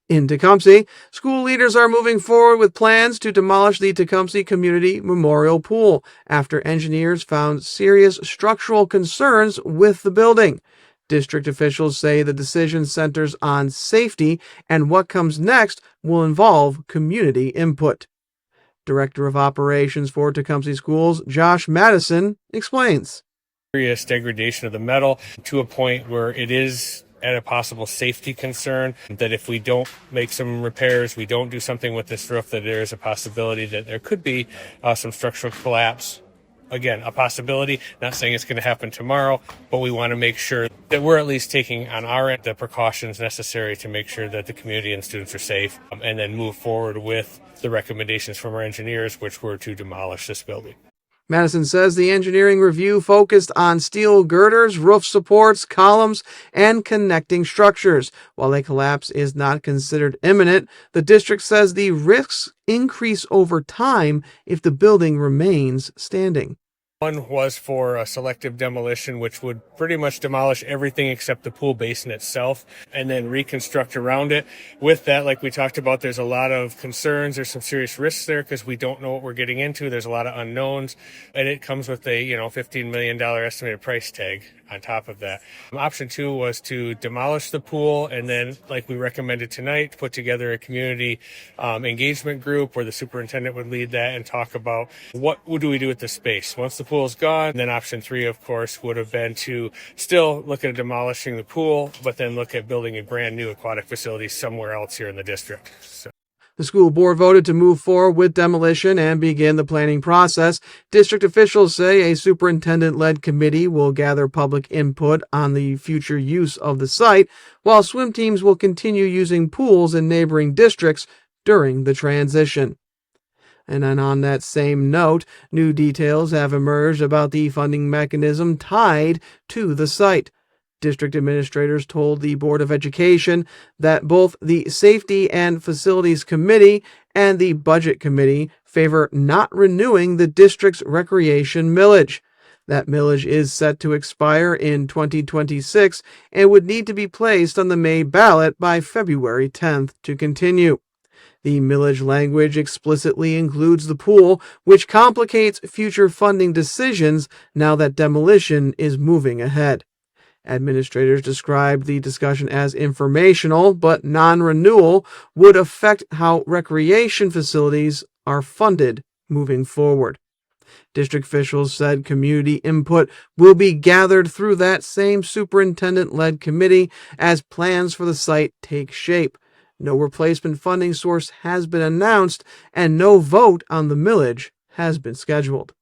In Tecumseh, school leaders are moving forward with plans to demolish the Tecumseh Community Memorial Pool after engineers found serious structural concerns with the building. District officials say the decision centers on safety, and what comes next will involve community input. Director of Operations for Tecumseh Schools, Josh Madison, explains. Serious degradation of the metal to a point where it is at a possible safety concern, that if we don't make some repairs, we don't do something with this roof, that there is a possibility that there could be some structural collapse. Again, a possibility, not saying it's going to happen tomorrow, but we want to make sure that we're at least taking on our end the precautions necessary to make sure that the community and students are safe, and then move forward with the recommendations from our engineers, which were to demolish this building. Madison says the engineering review focused on steel girders, roof supports, columns, and connecting structures. While a collapse is not considered imminent, the district says the risks increase over time if the building remains standing. One was for a selective demolition, which would pretty much demolish everything except the pool basin itself and then reconstruct around it. With that, like we talked about, there's a lot of concerns. There's some serious risks there because we don't know what we're getting into. There's a lot of unknowns, and it comes with a $15 million estimated price tag on top of that. Option 2 was to demolish the pool and then, like we recommended tonight, put together a community engagement group where the superintendent would lead that and talk about what do we do with the space once the pool is gone. And then option 3, of course, would have been to still look at demolishing the pool, but then look at building a brand new aquatic facility somewhere else here in the district. The school board voted to move forward with demolition and begin the planning process. District officials say a superintendent-led committee will gather public input on the future use of the site, while swim teams will continue using pools in neighboring districts during the transition. And then on that same note, new details have emerged about the funding mechanism tied to the site. District administrators told the Board of Education that both the Safety and Facilities Committee and the Budget Committee favor not renewing the district's recreation millage. That millage is set to expire in 2026 and would need to be placed on the May ballot by February 10th to continue. The millage language explicitly includes the pool, which complicates future funding decisions now that demolition is moving ahead. Administrators described the discussion as informational, but non-renewal would affect how recreation facilities are funded moving forward. District officials said community input will be gathered through that same superintendent-led committee as plans for the site take shape. No replacement funding source has been announced, and no vote on the millage has been scheduled.